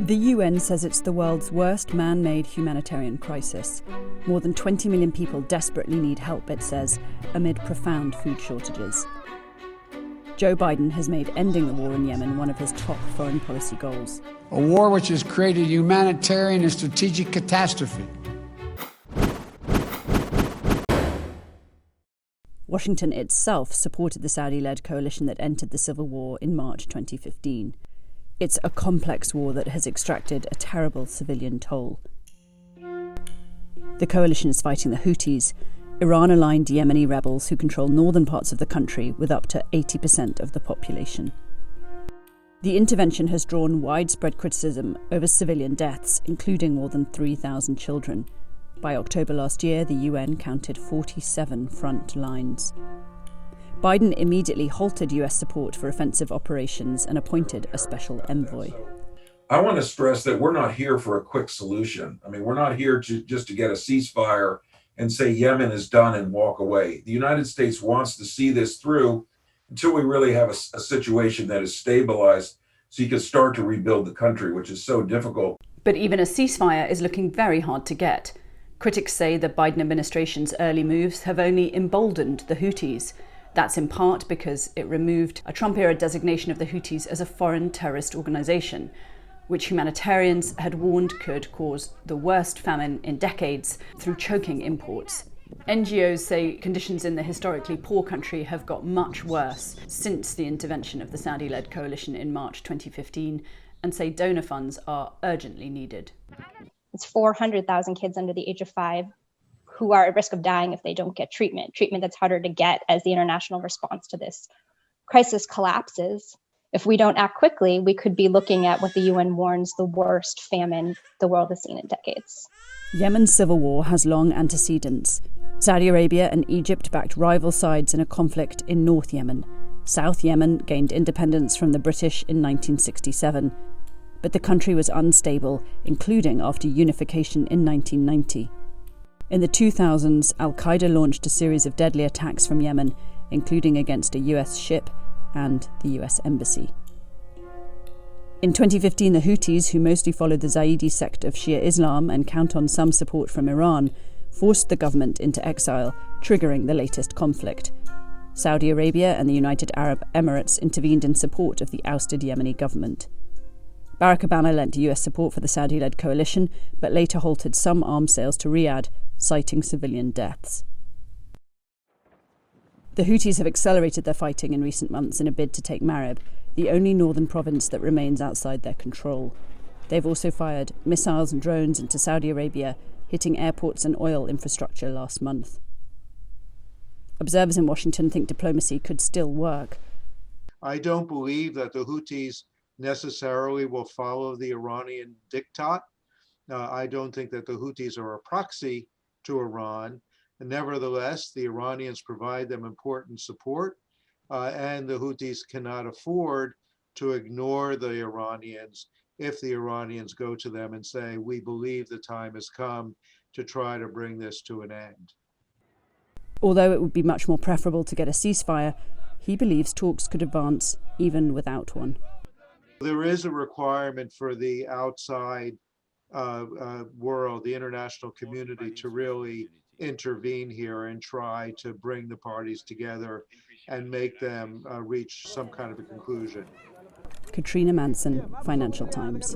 The UN says it's the world's worst man-made humanitarian crisis. More than 20 million people desperately need help, it says, amid profound food shortages. Joe Biden has made ending the war in Yemen one of his top foreign policy goals. A war which has created a humanitarian and strategic catastrophe. Washington itself supported the Saudi-led coalition that entered the civil war in March 2015. It's a complex war that has extracted a terrible civilian toll. The coalition is fighting the Houthis, Iran-aligned Yemeni rebels who control northern parts of the country with up to 80% of the population. The intervention has drawn widespread criticism over civilian deaths, including more than 3,000 children. By October last year, the UN counted 47 front lines. Biden immediately halted US support for offensive operations and appointed a special envoy. I want to stress that we're not here for a quick solution. I mean, we're not here just to get a ceasefire and say Yemen is done and walk away. The United States wants to see this through until we really have a situation that is stabilized so you can start to rebuild the country, which is so difficult. But even a ceasefire is looking very hard to get. Critics say the Biden administration's early moves have only emboldened the Houthis. That's in part because it removed a Trump-era designation of the Houthis as a foreign terrorist organisation, which humanitarians had warned could cause the worst famine in decades through choking imports. NGOs say conditions in the historically poor country have got much worse since the intervention of the Saudi-led coalition in March 2015, and say donor funds are urgently needed. It's 400,000 kids under the age of 5 who are at risk of dying if they don't get treatment that's harder to get as the international response to this crisis collapses. If we don't act quickly, we could be looking at what the UN warns the worst famine the world has seen in decades. Yemen's civil war has long antecedents. Saudi Arabia and Egypt backed rival sides in a conflict in North Yemen. South Yemen gained independence from the British in 1967. But the country was unstable, including after unification in 1990. In the 2000s, al-Qaeda launched a series of deadly attacks from Yemen, including against a US ship and the US embassy. In 2015, the Houthis, who mostly follow the Zaidi sect of Shia Islam and count on some support from Iran, forced the government into exile, triggering the latest conflict. Saudi Arabia and the United Arab Emirates intervened in support of the ousted Yemeni government. Barack Obama lent US support for the Saudi-led coalition, but later halted some arms sales to Riyadh, citing civilian deaths. The Houthis have accelerated their fighting in recent months in a bid to take Marib, the only northern province that remains outside their control. They've also fired missiles and drones into Saudi Arabia, hitting airports and oil infrastructure last month. Observers in Washington think diplomacy could still work. I don't believe that the Houthis necessarily will follow the Iranian diktat. I don't think that the Houthis are a proxy to Iran. Nevertheless, the Iranians provide them important support, and the Houthis cannot afford to ignore the Iranians if the Iranians go to them and say, we believe the time has come to try to bring this to an end. Although it would be much more preferable to get a ceasefire, he believes talks could advance even without one. There is a requirement for the outside world, the international community, to really intervene here and try to bring the parties together and make them reach some kind of a conclusion. Katrina Manson, Financial Times.